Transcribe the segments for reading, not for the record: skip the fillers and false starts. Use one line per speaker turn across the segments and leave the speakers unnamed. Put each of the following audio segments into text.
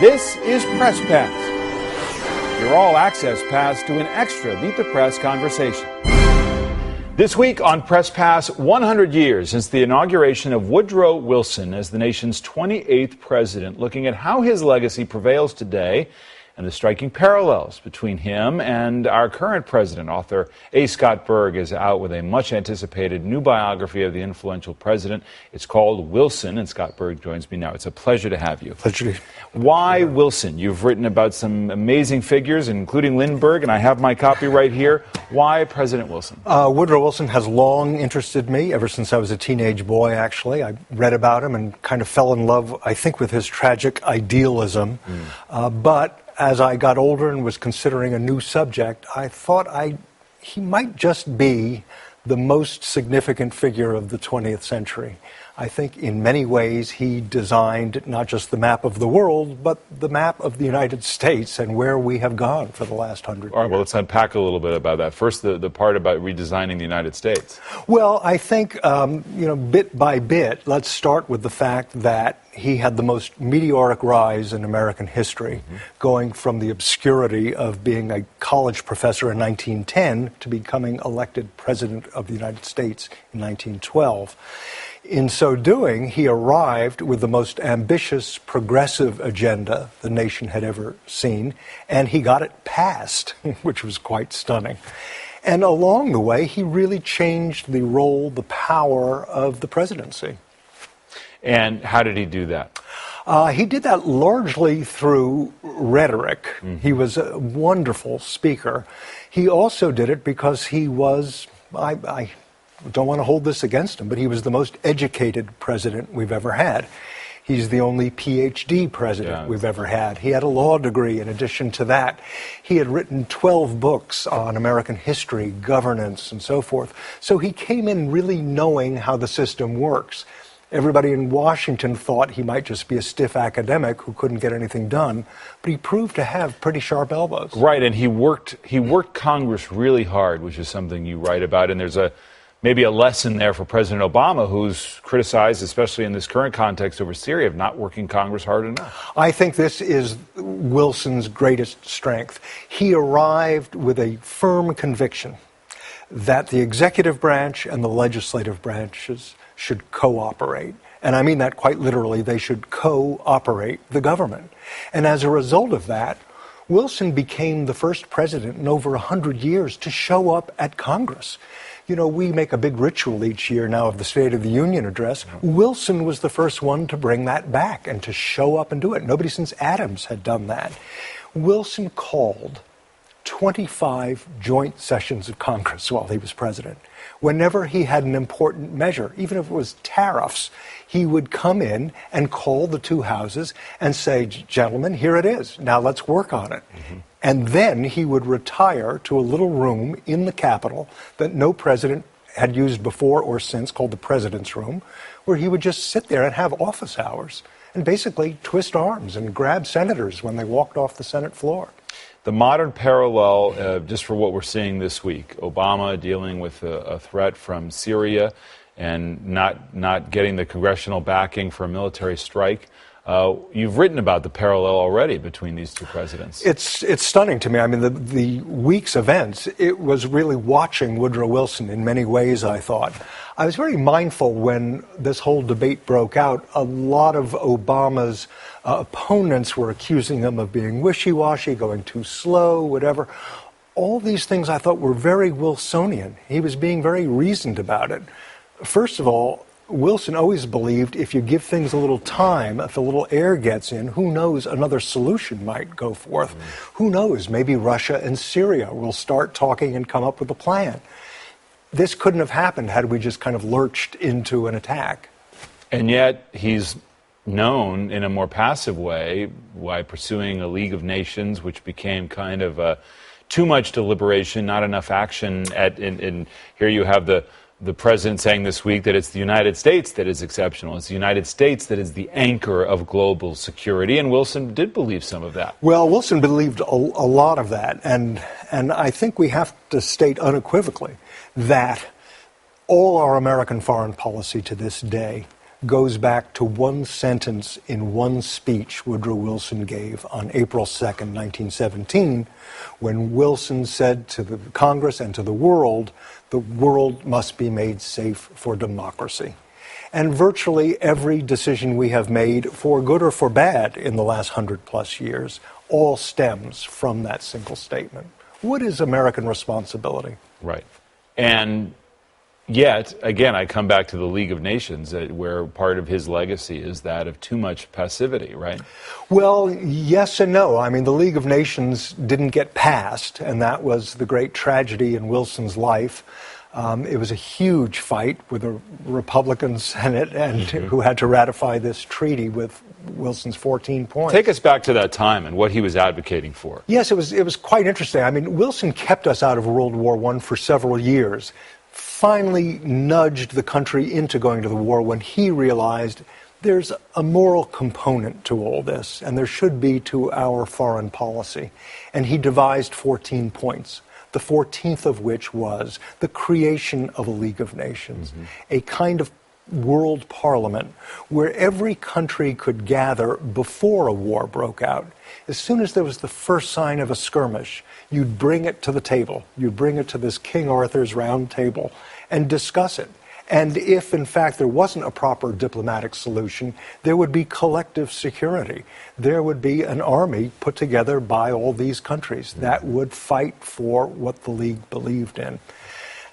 This is Press Pass, your all-access pass to an extra Meet the Press conversation. This week on Press Pass, 100 years since the inauguration of Woodrow Wilson as the nation's 28th president, looking at how his legacy prevails today and the striking parallels between him and our current president. Author A. Scott Berg is out with a much-anticipated new biography of the influential president. It's called Wilson, and Scott Berg joins me now. It's a pleasure to have you.
Pleasure.
Why Wilson? You've written about some amazing figures, including Lindbergh, and I have my copy right here. Why President Wilson?
Woodrow Wilson has long interested me, ever since I was a teenage boy, actually. I read about him and kind of fell in love, I think, with his tragic idealism. But as I got older and was considering a new subject, I thought he might just be the most significant figure of the 20th century. I think in many ways he designed not just the map of the world, but the map of the United States and where we have gone for the last 100 years.
All right, well, let's unpack a little bit about that. First, the part about redesigning the United States.
Well, I think, bit by bit, let's start with the fact that he had the most meteoric rise in American history, going from the obscurity of being a college professor in 1910 to becoming elected president of the United States in 1912. In so doing, he arrived with the most ambitious, progressive agenda the nation had ever seen, and he got it passed, which was quite stunning. And along the way, he really changed the role, the power of the presidency.
And how did he do that?
He did that largely through rhetoric. He was a wonderful speaker. He also did it because he was, I don't want to hold this against him, but he was the most educated president we've ever had. He's the only PhD president we've ever had. He had a law degree in addition to that. He had written 12 books on American history, governance, and so forth. So he came in really knowing how the system works. Everybody in Washington thought he might just be a stiff academic who couldn't get anything done, but he proved to have pretty sharp elbows.
Right, and he worked Congress really hard, which is something you write about, and there's maybe a lesson there for President Obama, who's criticized, especially in this current context over Syria, of not working Congress hard enough.
I think this is Wilson's greatest strength. He arrived with a firm conviction that the executive branch and the legislative branches should cooperate. And I mean that quite literally. They should cooperate the government. And as a result of that, Wilson became the first president in over 100 years to show up at Congress. You know, we make a big ritual each year now of the State of the Union address. Wilson was the first one to bring that back and to show up and do it. Nobody since Adams had done that. Wilson called 25 joint sessions of Congress while he was president. Whenever he had an important measure, even if it was tariffs, he would come in and call the two houses and say, gentlemen, here it is. Now let's work on it. And then he would retire to a little room in the Capitol that no president had used before or since, called the President's Room, where he would just sit there and have office hours and basically twist arms and grab senators when they walked off the Senate floor.
The modern parallel, just for what we're seeing this week, Obama dealing with a threat from Syria and not getting the congressional backing for a military strike. You've written about the parallel already between these two presidents.
It's stunning to me. I mean, the week's events, it was really watching Woodrow Wilson in many ways, I thought. I was very mindful when this whole debate broke out. A lot of Obama's opponents were accusing him of being wishy-washy, going too slow, whatever. All these things I thought were very Wilsonian. He was being very reasoned about it. First of all, Wilson always believed if you give things a little time, if a little air gets in, who knows, another solution might go forth. Who knows, maybe Russia and Syria will start talking and come up with a plan. This couldn't have happened had we just kind of lurched into an attack.
And yet he's known in a more passive way by pursuing a League of Nations, which became kind of too much deliberation, not enough action. And here you have the president saying this week that it's the United States that is exceptional. It's the United States that is the anchor of global security. And Wilson did believe some of that.
Well, Wilson believed a lot of that. And I think we have to state unequivocally that all our American foreign policy to this day goes back to one sentence in one speech Woodrow Wilson gave on April 2nd, 1917, when Wilson said to the Congress and to the world must be made safe for democracy. And virtually every decision we have made, for good or for bad, in the last 100-plus years, all stems from that single statement. What is American responsibility?
Right. And yet, again, I come back to the League of Nations, where part of his legacy is that of too much passivity, right?
Well, yes and no. I mean, the League of Nations didn't get passed, and that was the great tragedy in Wilson's life. It was a huge fight with a Republican Senate and who had to ratify this treaty with Wilson's 14 points.
Take us back to that time and what he was advocating for.
Yes, it was quite interesting. I mean, Wilson kept us out of World War I for several years, finally nudged the country into going to the war when he realized there's a moral component to all this, and there should be to our foreign policy. And he devised 14 points. The 14th of which was the creation of a League of Nations, a kind of world parliament where every country could gather before a war broke out. As soon as there was the first sign of a skirmish, you'd bring it to the table. You'd bring it to this King Arthur's round table and discuss it. And if, in fact, there wasn't a proper diplomatic solution, there would be collective security. There would be an army put together by all these countries that would fight for what the League believed in.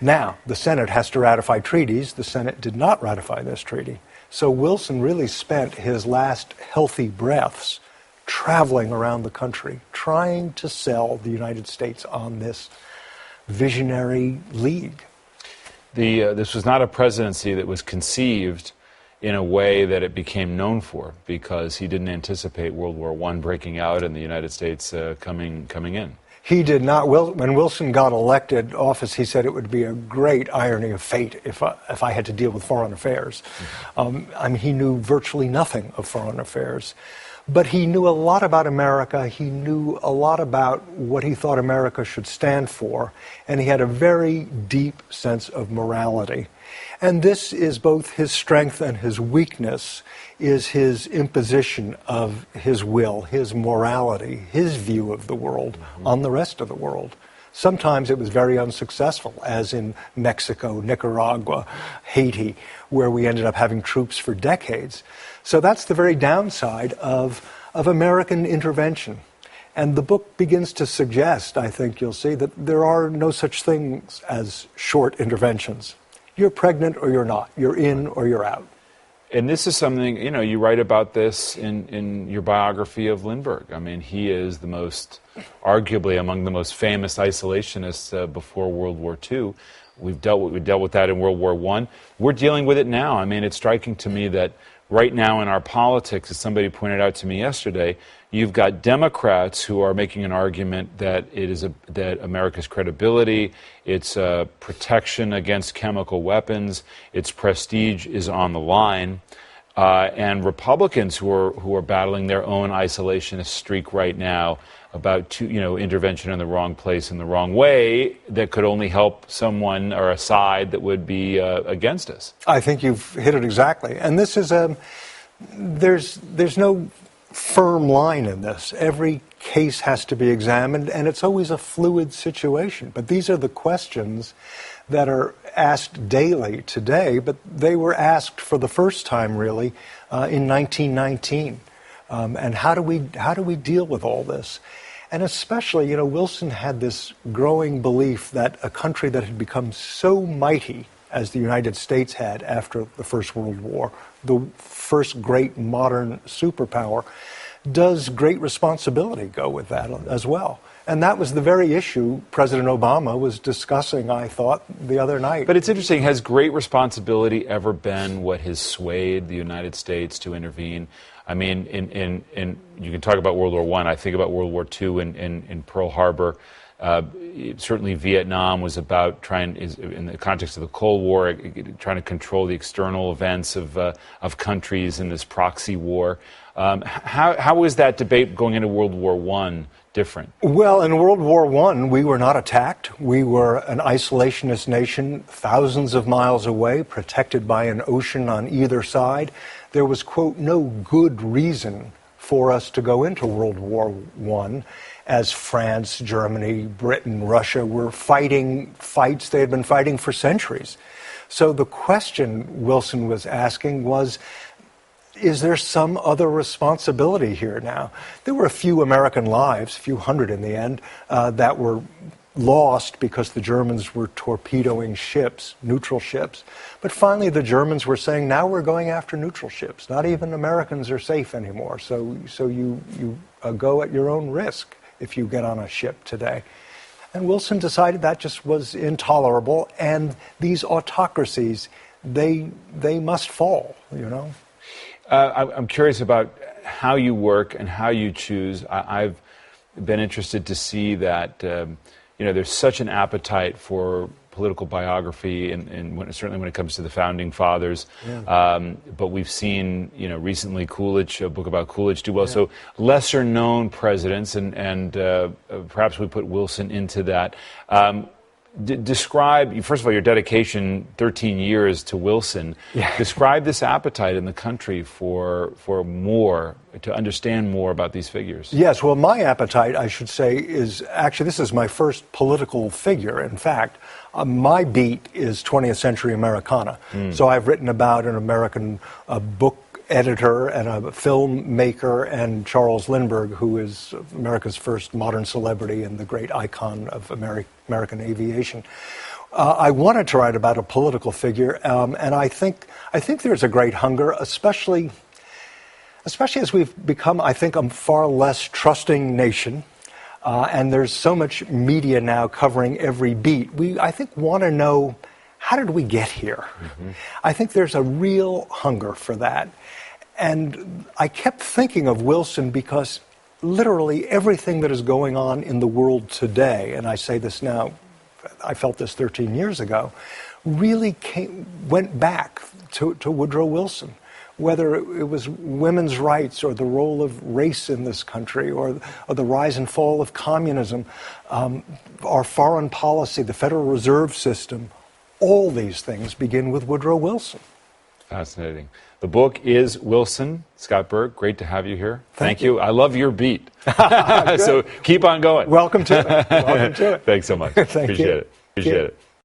Now, the Senate has to ratify treaties. The Senate did not ratify this treaty. So Wilson really spent his last healthy breaths traveling around the country, trying to sell the United States on this visionary league.
This was not a presidency that was conceived in a way that it became known for, because he didn't anticipate World War I breaking out and the United States coming in.
He did not. When Wilson got elected office, he said it would be a great irony of fate if I had to deal with foreign affairs. I mean, he knew virtually nothing of foreign affairs. But he knew a lot about America. He knew a lot about what he thought America should stand for. And he had a very deep sense of morality. And this is both his strength and his weakness, is his imposition of his will, his morality, his view of the world on the rest of the world. Sometimes it was very unsuccessful, as in Mexico, Nicaragua, Haiti, where we ended up having troops for decades. So that's the very downside of American intervention. And the book begins to suggest, I think you'll see, that there are no such things as short interventions. You're pregnant or you're not. You're in or you're out.
And this is something, you write about this in your biography of Lindbergh. I mean, he is arguably among the most famous isolationists before World War II. We dealt with that in World War I. We're dealing with it now. I mean, it's striking to me that right now in our politics, as somebody pointed out to me yesterday, you've got Democrats who are making an argument that that America's credibility, its protection against chemical weapons, its prestige is on the line, and Republicans who are battling their own isolationist streak right now about intervention in the wrong place in the wrong way that could only help someone or a side that would be against us.
I think you've hit it exactly. And this is there's no firm line in this. Every case has to be examined, and it's always a fluid situation. But these are the questions that are asked daily today, but they were asked for the first time, really, in 1919. And how do we deal with all this? And especially, Wilson had this growing belief that a country that had become so mighty as the United States had after the First World War, the first great modern superpower, does great responsibility go with that as well? And that was the very issue President Obama was discussing, I thought, the other night.
But it's interesting, has great responsibility ever been what has swayed the United States to intervene? I mean, you can talk about World War I. I think about World War II in Pearl Harbor. Certainly Vietnam was about in the context of the Cold War, trying to control the external events of countries in this proxy war. How was that debate going into World War I different?
Well, in World War I, we were not attacked. We were an isolationist nation, thousands of miles away, protected by an ocean on either side. There was, quote, no good reason for us to go into World War I, as France, Germany, Britain, Russia were fighting fights they had been fighting for centuries. So the question Wilson was asking was, is there some other responsibility here now? There were a few American lives, a few hundred in the end, that were lost because the Germans were torpedoing ships, neutral ships. But finally the Germans were saying, now we're going after neutral ships. Not even Americans are safe anymore. So you go at your own risk if you get on a ship today. And Wilson decided that just was intolerable, and these autocracies, they must fall, you know.
I'm curious about how you work and how you choose. I've been interested to see that there's such an appetite for political biography, and certainly when it comes to the founding fathers. Yeah. But we've seen, recently Coolidge, a book about Coolidge, do well. Yeah. So lesser known presidents, and perhaps we put Wilson into that. Describe, first of all, your dedication, 13 years to Wilson. Yeah. Describe this appetite in the country for more, to understand more about these figures.
Yes, well, my appetite, I should say, is actually, this is my first political figure. In fact, my beat is 20th century Americana. So I've written about an American book editor and a filmmaker, and Charles Lindbergh, who is America's first modern celebrity and the great icon of American aviation. I wanted to write about a political figure, and I think there's a great hunger, especially as we've become, I think, a far less trusting nation. And there's so much media now covering every beat. We, I think, want to know, how did we get here? Mm-hmm. I think there's a real hunger for that. And I kept thinking of Wilson because literally everything that is going on in the world today, and I say this now, I felt this 13 years ago, really went back to Woodrow Wilson. Whether it was women's rights or the role of race in this country or the rise and fall of communism, our foreign policy, the Federal Reserve System, all these things begin with Woodrow Wilson.
Fascinating. The book is Wilson. Scott Berg, great to have you here. Thank you. I love your beat. So keep on going.
Welcome to it. Welcome to it.
Thanks so much.
Thank
Appreciate
you.
it. Appreciate it.